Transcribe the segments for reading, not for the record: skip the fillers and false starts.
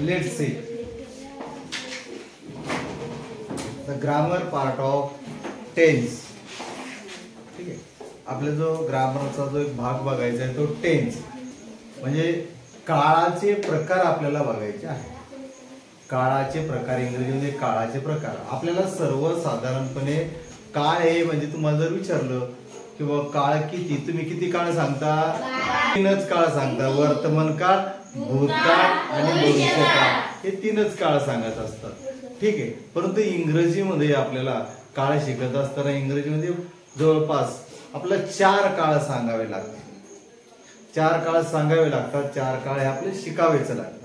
Let's see the grammar part of tense. ठीक आहे, आपला जो ग्रामरचा जो एक भाग बघायचा आहे तो टेन्स म्हणजे काळाचे प्रकार आपल्याला बघायचे आहे. काळाचे प्रकार, इंग्रजीमध्ये काळाचे प्रकार. आपल्याला सर्वसाधारणपणे काळ हे म्हणजे तुम्हाला जर विचारलं किंवा काळ किती, तुम्ही किती काळ सांगता? 3च काळ सांगता. वर्तमान काळ, भूतकाळ आणि भविष्यकाळ हे 3च काळ सांगत असतात. ठीक आहे, परंतु इंग्रजीमध्ये आपल्याला काळ शिकत असताना इंग्रजीमध्ये जवळपास आपल्याला 4 काळ सांगावे लागतात. 4 काळ सांगावे लागतात. 4 काळ हे आपले शिकावेच लागतात.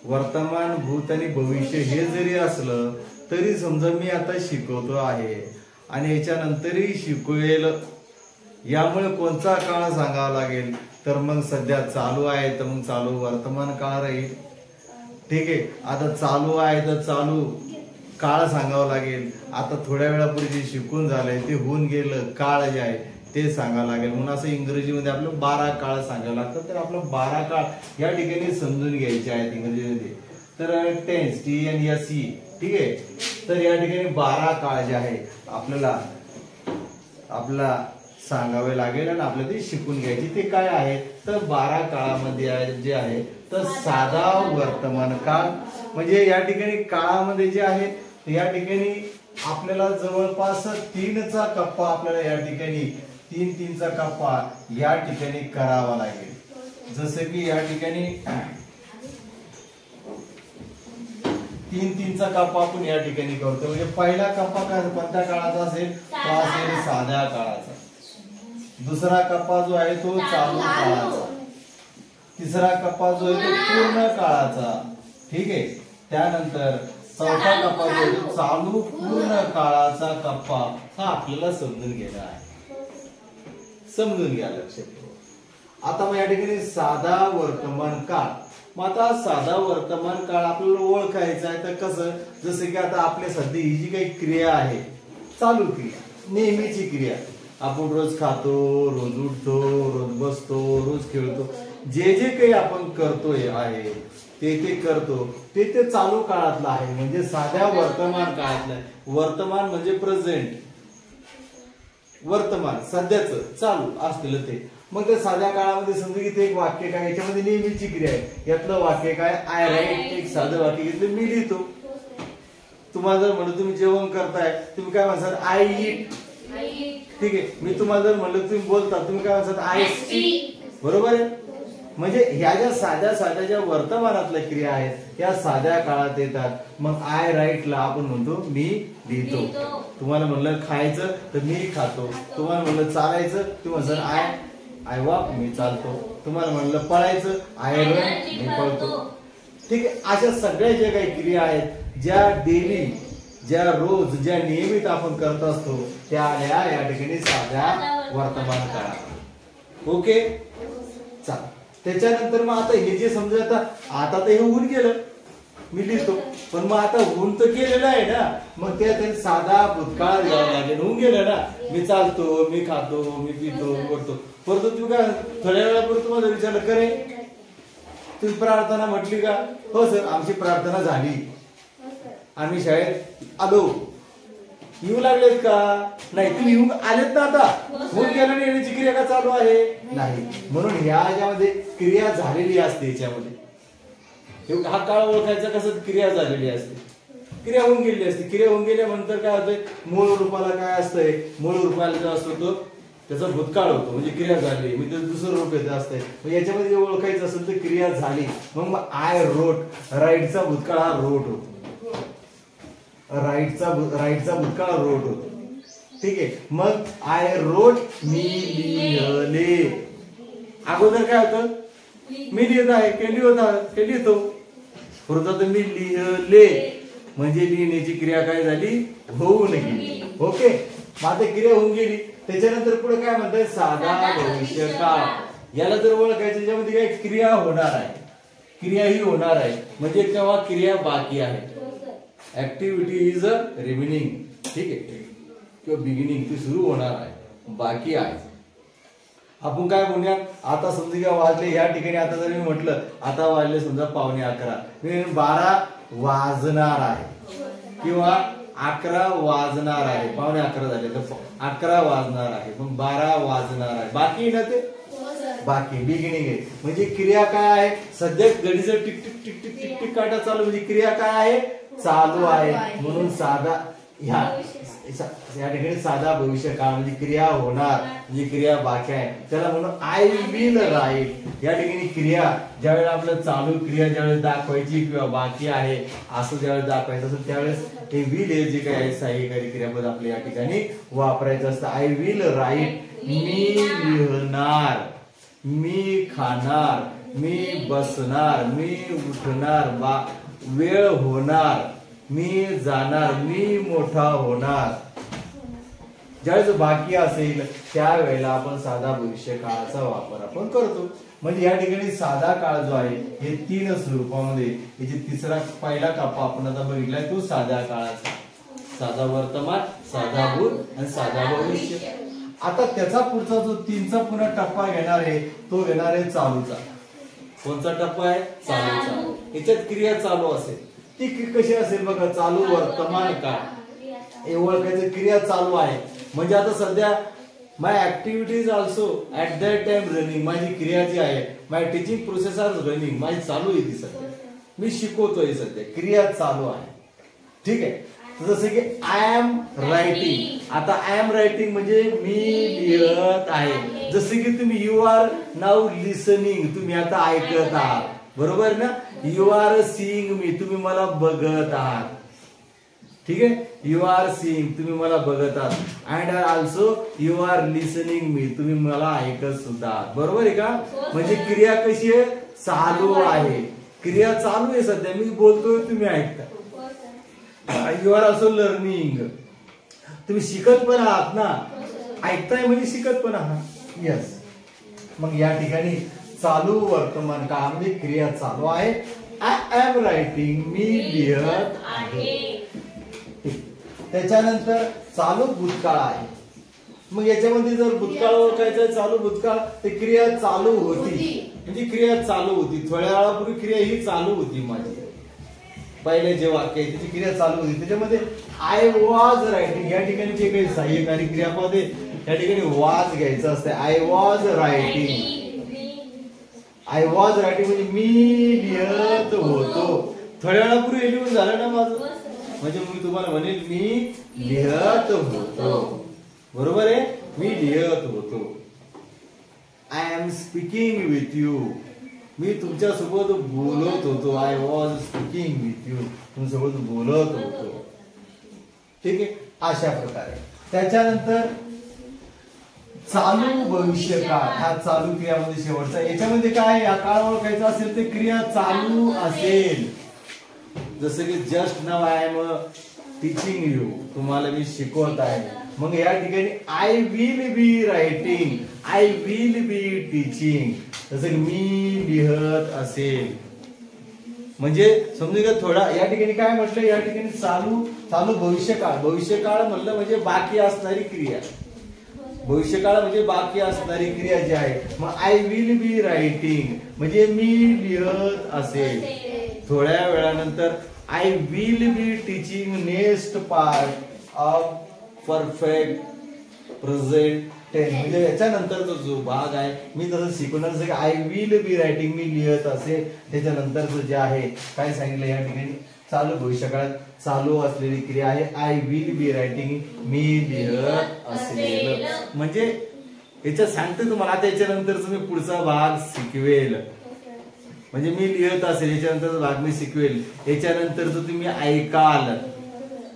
वर्तमान, भूत आणि भविष्य हे जरी असलं तरी समजा मी आता शिकवतो आहे आणि याच्यानंतरही शिकवेल, यामुळे कोणता काळ सांगावा लागेल तर मग सध्या चालू आहे तर मग चालू वर्तमान काळ राहील. ठीक आहे, आता चालू आहे तर चालू काळ सांगावं लागेल. आता थोड्या वेळापूर्वी जे शिकून झालंय ते होऊन गेलं काळ जे आहे ते सांगावं लागेल. म्हणून असं इंग्रजीमध्ये आपलं 12 काळ सांगावं लागतं. तर आपलं 12 काळ या ठिकाणी समजून घ्यायचे आहेत इंग्रजीमध्ये. तर टेन्स, TNSE. ठीक आहे, तर या ठिकाणी 12 काळ जे आहे आपल्याला सांगावे लागेल आणि आपल्याला ते शिकून घ्यायचे. ते काय आहे तर 12 काळामध्ये जे आहे तर साधा वर्तमान काळ म्हणजे या ठिकाणी काळामध्ये जे आहे या ठिकाणी आपल्याला जवळपास 3चा कप्पा आपल्याला या ठिकाणी 3चा कप्पा या ठिकाणी करावा लागेल. जसं की या ठिकाणी 3चा कप्पा आपण या ठिकाणी करतो. म्हणजे पहिला कप्पा काय कोणत्या काळाचा असेल तो असेल साध्या काळाचा. दुसरा कप्पा जो आहे तो चालू काळाचा. तिसरा कप्पा जो आहे तो पूर्ण काळाचा. ठीक आहे, त्यानंतर चौथा कप्पा जो आहे तो चालू पूर्ण काळाचा कप्पा हा आपल्याला समजून घ्यायचा आहे. समजून घ्या, लक्षात ठेवा. आता मग या ठिकाणी साधा वर्तमान काळ. मग आता साधा वर्तमान काळ आपल्याला ओळखायचा आहे तर कसं, जसं की आता आपल्या सध्या ही जी काही क्रिया आहे चालू क्रिया, नेहमीची क्रिया, आपण रोज खातो, रोज उठतो, रोज बसतो, रोज खेळतो, जे जे काही आपण करतोय आहे ते करतो ते चालू काळातलं आहे. म्हणजे साध्या वर्तमान काळातलं आहे. वर्तमान म्हणजे प्रेझेंट, वर्तमान सध्याच चालू असलेलं ते. मग त्या साध्या काळामध्ये समजा इथे एक वाक्य काय, याच्यामध्ये नेहमीची क्रिया आहे. यातलं वाक्य काय, आय राईट. एक साधं वाक्य घेतलं, मी लिहितो. तुम्हाला जर म्हणलं तुम्ही जेवण करताय, तुम्ही काय म्हणसाल, आय ईट. ठीक आहे, मी तुम्हाला जर म्हणलं तुम्ही बोलता, तुम्ही काय म्हणसाल, आय स्पीक. बरोबर आहे. म्हणजे ह्या ज्या साध्या ज्या वर्तमानातल्या क्रिया आहेत या साध्या काळात येतात. मग आय राईटला आपण म्हणतो मी लिहितो. तुम्हाला म्हणलं खायचं तर मी खातो. तुम्हाला म्हणलं चालायचं तुम्ही म्हणसाल आय वॉक, मी चालतो. तुम्हाला म्हणलं पळायचं, आय रन, मी पळतो. ठीक आहे, अशा सगळ्या ज्या काही क्रिया आहेत ज्या डेली, ज्या रोज, ज्या नियमित आपण करत असतो त्या आल्या या ठिकाणी साध्या वर्तमान काळात. ओके, चाल. त्याच्यानंतर मग आता हे जे समजा आता तर हे होऊन गेलं, मी लिहितो, पण मग आता होऊन तर गेलेलं आहे ना, मग त्या साधा भूतकाळ घ्यावा लागेल. होऊन गेलं ना, मी चालतो, मी खातो, मी पितो, करतो. परंतु तू काय थोड्या वेळापूर्वी तुम्हाला विचारलं, करे तुम्ही प्रार्थना म्हटली का? हो सर, आमची प्रार्थना झाली, आम्ही शाळेत आलो. येऊ लागलेत का? नाही. तुम्ही येऊन आलेत ना, आता होऊन गेलं नाही, येण्याची क्रिया का चालू आहे? नाही. म्हणून ह्या ज्यामध्ये क्रिया झालेली असते याच्यामध्ये हा काळ ओळखायचा कसं, क्रिया झालेली असते, क्रिया होऊन गेलेली असते. क्रिया होऊन गेल्यानंतर काय होतंय, मूळ रूपाला काय असतंय, मूळ रूपाला जो असतो तो त्याचा भूतकाळ होतो. म्हणजे क्रिया झाली, मी त्याचं दुसरं रूप येत असतंय. मग याच्यामध्ये जे ओळखायचं असेल तर क्रिया झाली. मग आय रोट, राईटचा भूतकाळ हा रोट होतो. राईटचा भूतकाळ रोट होतो. ठीक आहे, मग आय रोट, मी लिहिले. अगोदर काय होतं, मी लिहित आहे, केली होता, ते लिहितो. परत मी लिहिले म्हणजे लिहिण्याची क्रिया काय झाली, होऊन गेली. ओके, मग आता क्रिया होऊन गेली. त्याच्यानंतर पुढे काय म्हणतात, साधा भविष्य काळ. याला जर ओळखायचं त्याच्यामध्ये काय क्रिया होणार आहे, क्रियाही होणार आहे. म्हणजे तेव्हा क्रिया बाकी आहे. Activity is a remaining. ठीक आहे, किंवा बिगिनिंग ती सुरू होणार आहे, बाकी आहे. आपण काय म्हणूया, आता समजा का वाजले या ठिकाणी, आता जर मी म्हटलं आता वाजले समजा 11:15, मी 12 वाजणार आहे किंवा 11 वाजणार आहे, 11:15 झाले तर 11 वाजणार आहे, मग 12 वाजणार आहे, बाकी ना ते बाकी बिगिनिंग आहे. म्हणजे क्रिया काय आहे, सध्या घडीचं tick tick tick tick tick tick काटा चालू, म्हणजे क्रिया काय आहे, चालू आहे. म्हणून साधा या ठिकाणी साधा भविष्य काळ म्हणजे क्रिया होणार, म्हणजे क्रिया बाकी आहे, त्याला म्हणून आय विल राईट. या ठिकाणी क्रिया ज्यावेळेला आपलं चालू क्रिया ज्यावेळेस दाखवायची किंवा बाकी आहे असं ज्यावेळेस दाखवायचं असेल त्यावेळेस हे विल हे जे काही आहे सहाय्यकारी क्रियापद आपलं या ठिकाणी वापरायचं असतं. आय विल राईट, मी लिहिणार, मी खाणार, मी बसणार, मी उठणार, वेळ होणार, मी जाणार, मी मोठा होणार. ज्यावेळेस बाकी असेल त्यावेळेला आपण साधा भविष्य काळाचा वापर आपण करतो. म्हणजे या ठिकाणी साधा काळ जो आहे हे 3 स्वरूपामध्ये, याची तिसरा पहिला कप्पा आपण आता बघितलाय तो साध्या काळाचा, साधा वर्तमान, साधा भूत आणि साधा भविष्य. आता त्याचा पुढचा जो 3चा पुन्हा टप्पा घेणार आहे तो घेणार आहे चालूचा. कोणता टप्पा आहे, चालूचा. याच्यात क्रिया चालू असेल, ती कशी असेल बघा, चालू वर्तमान काळ हे ओळखायचं, क्रिया चालू आहे म्हणजे आता सध्या my activities also at that time running, माझी क्रिया जी आहे, my teaching process are running, माझी चालू आहे ती सध्या, मी शिकवतोय सध्या, क्रिया चालू आहे. ठीक आहे. जसं की आय एम रायटिंग, आता आय एम रायटिंग म्हणजे मी लिहित आहे. जसं की तुम्ही यू आर नाऊ लिसनिंग, तुम्ही आता ऐकत आहात, बरोबर ना. यू आर सीइंग मी, तुम्ही मला बघत आहात. ठीक आहे. यू आर सीइंग, तुम्ही मला बघत आहात. And also you are listening me, तुम्ही मला ऐकत सुद्धा आहात. बरोबर आहे का. म्हणजे क्रिया कशी आहे, चालू आहे, क्रिया चालू आहे सध्या, मी बोलतोय तुम्ही ऐकता. यू आर ऑल्सो लर्निंग, तुम्ही शिकत पण आहात ना, ऐकताय म्हणजे शिकत पण आहात. यस. मग या ठिकाणी चालू वर्तमान काळामध्ये क्रिया चालू आहे. आय एम रायटिंग, मी लिहत आहे. त्याच्यानंतर चालू भूतकाळ आहे. मग याच्यामध्ये जर भूतकाळ ओळखायचं, चालू भूतकाळ, ते क्रिया चालू होती, म्हणजे क्रिया चालू होती, थोड्या वेळापूर्वी क्रिया ही चालू होती माझी. पहिले जे वाक्य आहे त्याची क्रिया चालू होती, त्याच्यामध्ये आय वॉज रायटिंग, या ठिकाणी जे काही सहाय्यकारी क्रियापद आहे त्या ठिकाणी वॉज घ्यायचं असतं. I was writing, I was writing म्हणजे मी लिहत होतो. थोड्या वेळापूर्वी लिहून झालं ना माझं, म्हणजे मी तुम्हाला म्हणेल मी लिहत होतो. बरोबर आहे, मी लिहत होतो. I am speaking with you, मी तुमच्या सोबत बोलत होतो. I was speaking with you, तुमच्यासोबत बोलत होतो. ठीक आहे. अशा प्रकारे त्याच्यानंतर चालू भविष्य काळ, हा चालू क्रियामध्ये शेवटचा. याच्यामध्ये काय, या काळ ओळखायचा असेल ते क्रिया चालू असेल. जसं की just now I am teaching you, तुम्हाला मी शिकवत आहे. मग या ठिकाणी I will B writing, I will be teaching, जसं मी लिहत असेल. म्हणजे समजू का थोडा, या ठिकाणी काय म्हटलं, या ठिकाणी चालू भविष्यकाळ, भविष्यकाळ म्हणलं म्हणजे बाकी असणारी क्रिया, भविष्यकाळ म्हणजे बाकी असणारी क्रिया जी आहे. मग आय विल बी रायटिंग म्हणजे मी लिहत असेल. थोड्या वेळानंतर I will be teaching next part of perfect present tense, म्हणजे याच्यानंतरचा जो भाग आहे मी तसं शिकवणार. जसं की आय विल बी रायटिंग, मी लिहत असेल. त्याच्यानंतरचं जे आहे काय सांगितलं, या ठिकाणी चालू भविष्यकाळात चालू असलेली क्रिया आहे आय विल बी रायटिंग, मी लिहत असेल. म्हणजे याच्यात सांगते तुम्हाला, आता याच्यानंतरच मी पुढचा भाग शिकवेल. म्हणजे मी लिहत असेल, याच्यानंतरचा भाग मी शिकवेल. याच्यानंतरच तुम्ही ऐकाल.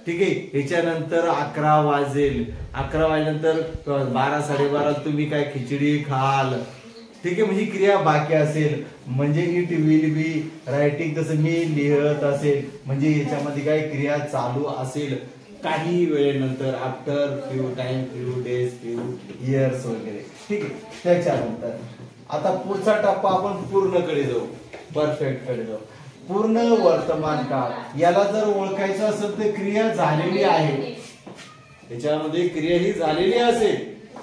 ठीक आहे. याच्यानंतर 11 वाजेल, 11 वाजल्यानंतर 12 साडेबारा तुम्ही काय खिचडी खाल. ठीक आहे. म्हणजे क्रिया बाकी असेल, म्हणजे इट विल बी रायटिंग, तसं मी लिहत असेल, म्हणजे याच्यामध्ये काय क्रिया चालू असेल काही वेळेनंतर, after few time, few days, few years वगैरे. ठीक आहे. त्याच्यानंतर आता पुढचा टप्पा आपण पूर्णकडे जाऊ, परफेक्ट कडे जाऊ. पूर्ण वर्तमान काळ, याला जर ओळखायचं असेल तर क्रिया झालेली आहे, याच्यामध्ये क्रिया ही झालेली असेल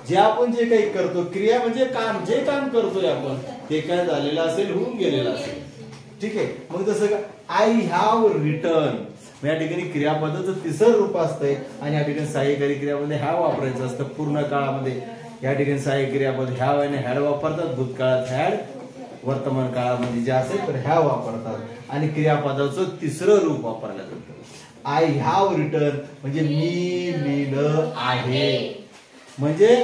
जे आपण जे काही करतो, क्रिया म्हणजे काम, जे काम करतोय आपण ते काय झालेलं असेल, होऊन गेलेलं असेल. ठीक आहे. मग जसं का आय हॅव रिटर्न, या ठिकाणी क्रियापदाचं तिसरं रूप असतंय आणि या ठिकाणी सहाय्यकारी क्रियामध्ये हॅव वापरायचं असतं पूर्ण काळामध्ये. या ठिकाणी सहाय्यक क्रियापद हॅव आणि हॅड वापरतात. भूतकाळात हॅड, वर्तमान काळामध्ये जे असेल तर हॅव वापरतात. आणि क्रियापदाचं तिसरं रूप वापरलं जातं आय हॅव रिटर्न, म्हणजे मी लिहिलं आहे. म्हणजे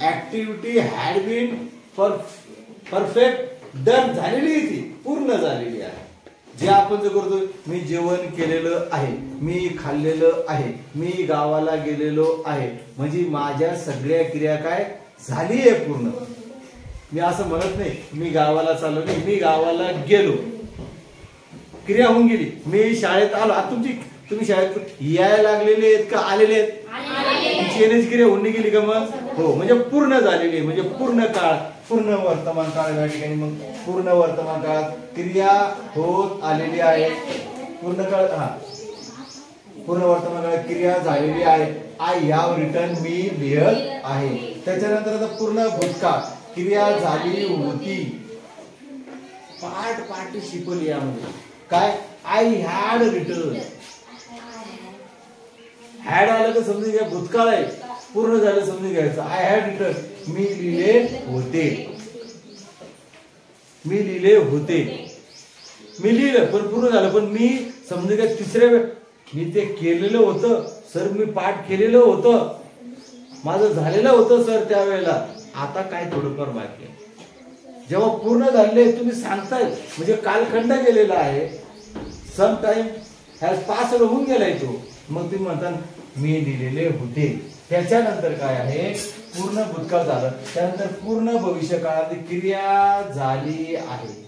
activity had been perfect done झालेली, ती पूर्ण झालेली आहे. जे आपण जे करतो, मी जेवण केलेलं आहे, मी खाल्लेलं आहे, मी गावाला गेलेलो आहे, म्हणजे माझ्या सगळ्या क्रिया काय झाली आहे पूर्ण. मी असं म्हणत नाही मी गावाला चाललो नाही, मी गावाला गेलो, क्रिया होऊन गेली. मी शाळेत आलो. आता तुम्ही शाळेत यायला लागलेले आहेत का आलेले आहेत? तुमची येण्याची क्रिया होऊन गेली का मग? हो, म्हणजे पूर्ण झालेली आहे. म्हणजे पूर्ण काळ, पूर्ण वर्तमान काळ या ठिकाणी. मग पूर्ण वर्तमान काळात क्रिया होत आलेली आहे. पूर्ण काळ, हा पूर्ण वर्तमान काळात क्रिया झालेली आहे. आय हॅव रिटर्न, मी लिहित आहे. त्याच्यानंतर आता पूर्ण भूतकाळ, क्रिया झाली होती. पार्टिसिपल यामध्ये काय आय हॅड रिटर्न. हॅड आलं तर समजून घ्या भूतकाळ आहे, पूर्ण झालं समजून घ्यायचं. आय हॅड रिटर्न, मी लिहिले होते. मी लिहिले होते, मी लिहिलं पण पूर्ण झालं. पण मी समजून घ्या तिसऱ्या मी ते केलेलं होतं सर, मी पाठ केलेलं होतं, माझं झालेलं होतं सर त्यावेळेला. आता काय थोडंफार बाकी आहे. जेव्हा पूर्ण झाले तुम्ही सांगताय म्हणजे कालखंड गेलेला आहे, सम टाइम हॅज पास होऊन गेलाय तो. मग तुम्ही म्हणता मी लिहिलेले होते. त्याच्यानंतर काय आहे, पूर्ण भूतकाळ झालं. त्यानंतर पूर्ण भविष्य काळात क्रिया झाली आहे.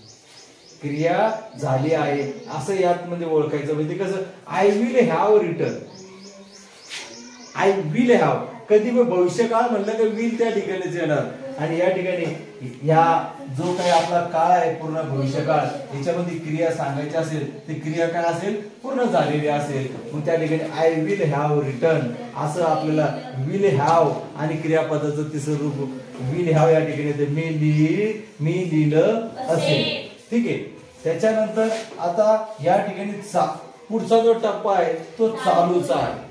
क्रिया झाली आहे असं यात मध्ये ओळखायचं. म्हणजे कसं, I will have return, I will have. कधी भविष्यकाळ म्हणलं तर विल त्या ठिकाणीच येणार. आणि या ठिकाणी या जो काही आपला काळ आहे पूर्ण भविष्यकाळ, याच्यामध्ये क्रिया सांगायची असेल ती क्रिया काय असेल, पूर्ण झालेली असेल. मग त्या ठिकाणी आय विल हॅव रिटर्न असं आपल्याला विल हॅव आणि क्रियापदाचं तिसरं रूप विल हॅव या ठिकाणी येते. मी लिहिलं असेल. ठीक आहे. त्याच्यानंतर आता या ठिकाणी पुढचा जो टप्पा आहे तो चालूचा आहे.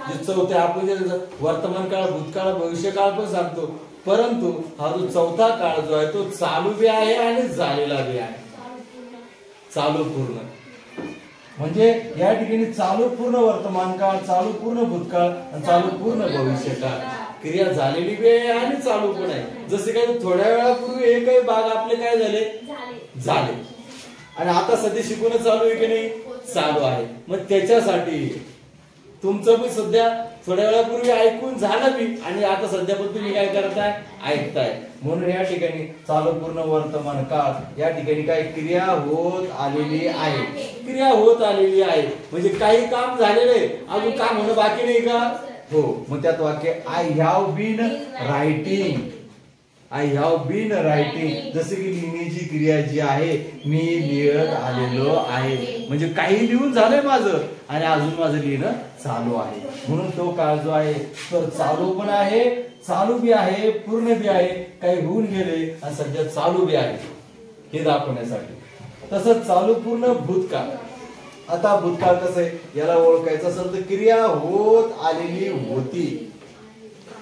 जे चौथ्या आपण जे वर्तमान काळ, भूतकाळ, भविष्यकाळ पण सांगतो, परंतु हा जो चौथा काळ जो आहे तो चालू बी आहे आणि झालेला बी आहे. चालू पूर्ण म्हणजे या ठिकाणी चालू पूर्ण वर्तमान काळ, चालू पूर्ण भूतकाळ आणि चालू पूर्ण भविष्यकाळ. क्रिया झालेली बी आहे आणि चालू पण आहे. जसे काही थोड्या वेळापूर्वी हे काही भाग आपले काय झाले आणि आता सध्या शिकवणं चालू आहे की नाही, चालू आहे. मग त्याच्यासाठी तुमचं पण सध्या थोड्या वेळापूर्वी ऐकून झालं बी आणि आता सध्या पण तुम्ही काय करताय, ऐकताय. म्हणून या ठिकाणी चालू पूर्ण वर्तमान काळ या ठिकाणी काय क्रिया होत आलेली आहे. क्रिया होत आलेली आहे म्हणजे काही काम झालेलं आहे, अजून काम होणं बाकी नाही का? हो. मग त्यात वाक्य I have been writing, I have been writing. जसं की लिहिण्याची क्रिया जी आहे, मी लिहित आलेलो आहे. म्हणजे काही लिहून झालंय माझं आणि अजून माझं लिहिणं चालू आहे. म्हणून तो काळ जो आहे तो चालू पण आहे, चालू बी आहे, पूर्ण बी आहे, काही होऊन गेले आणि सध्या चालू बी आहे हे दाखवण्यासाठी. तसंच चालू पूर्ण भूतकाळ. आता भूतकाळ कसं आहे याला ओळखायचं असेल तर क्रिया होत आलेली होती.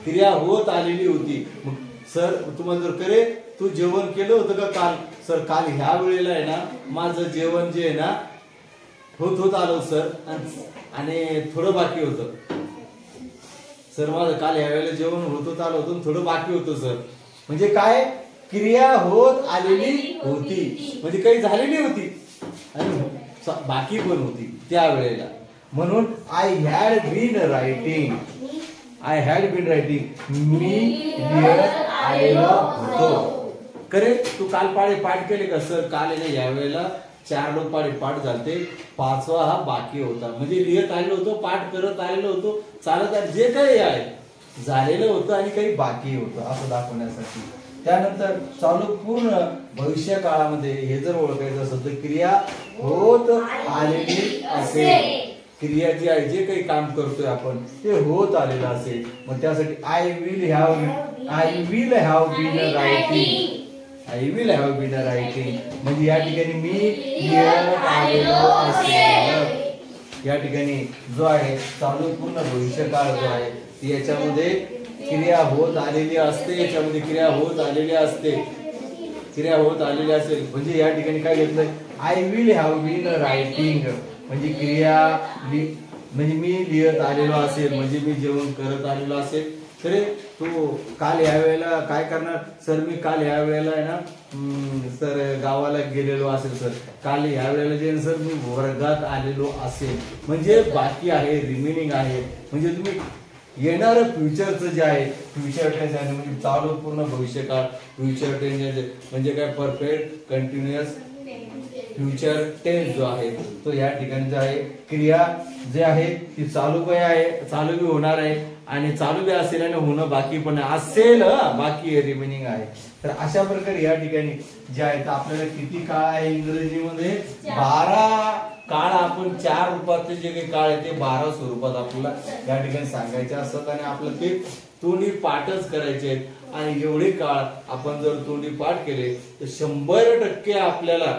क्रिया होत आलेली होती. मग सर तुम्हाला जर करे तू जेवण केलं होतं का काल? सर काल ह्या वेळेला आहे ना माझं जेवण जे आहे ना होत आलं सर आणि थोडं बाकी होतं. सर माझं काल ह्या वेळेला जेवण होत आलं होतं थोडं बाकी होतं सर. म्हणजे काय, क्रिया होत आलेली होती म्हणजे काही झालेली होती आणि बाकी पण होती त्या वेळेला. म्हणून I had been writing, I had been writing, मी लिहित आलेलो होतो. करे तू काल पाठ केले का? सर काल या वेळेला 4 लोक पाठ झालते, 5वा हा बाकी होता. म्हणजे लिहित आलेलो होतो, पाठ करत आलेलो होतो, चालत जे काही आहे झालेलं होतं आणि काही बाकी होतं असं दाखवण्यासाठी. त्यानंतर चालू पूर्ण भविष्य काळामध्ये हे जर ओळखायचं असेल तर क्रिया होत आलेली असेल. क्रिया जी आहे, जे काही काम करतोय आपण ते होत आलेलं असेल. मग त्यासाठी I will have been writing, I will have been writing म्हणजे या ठिकाणी मी लिहित आलेलो असेल. या ठिकाणी जो आहे चालू पूर्ण भविष्यकाळ जो आहे याच्यामध्ये क्रिया होत आलेली असते, याच्यामध्ये क्रिया होत आलेली असते, क्रिया होत आलेली असेल. म्हणजे या ठिकाणी काय घेतलंय, I will have been writing म्हणजे क्रिया म्हणजे मी लिहित आलेलो असेल, म्हणजे मी जेवण करत आलेलो असेल. तर तो काल या वेळेला काय करणार सर, मी काल या वेळेला आहे ना सर गावाला गेलेलो असेल सर, काल या वेळेला जे सर मी वर्गात आलेलो असेल. म्हणजे बाकी आहे, रिमेनिंग आहे. म्हणजे तुम्ही येणार फ्युचरचं जे आहे, फ्युचर टेन्स म्हणजे चालू पूर्ण भविष्यकाळ, फ्युचर टेन्स म्हणजे काय परफेक्ट कंटिन्युअस फ्युचर टेन्स जो आहे तो या ठिकाणी जो आहे क्रिया जे आहे ती चालू पण आहे, चालू बी होणार आहे आणि चालू बी असेल आणि होणं बाकी पण असेल, बाकी रिमेनिंग आहे. तर अशा प्रकारे या ठिकाणी जे आहे तर आपल्याला किती काळ आहे इंग्रजीमध्ये 12 काळ. आपण 4 रूपातले जे काही काळ आहे ते 12 स्वरूपात आपल्याला या ठिकाणी सांगायचे असतात आणि आपलं ते तोंडी पाठच करायचे आहेत. आणि एवढे काळ आपण जर तोंडी पाठ केले तर 100% आपल्याला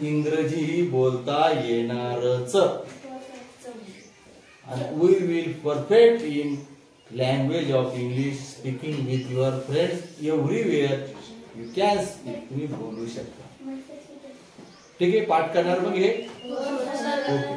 इंग्रजी ही बोलता येणारच. We will perfect in language of English speaking with your friends everywhere you can speak. तुम्ही बोलू शकता. ठीक आहे, पाठ करणार मग हे. ओके.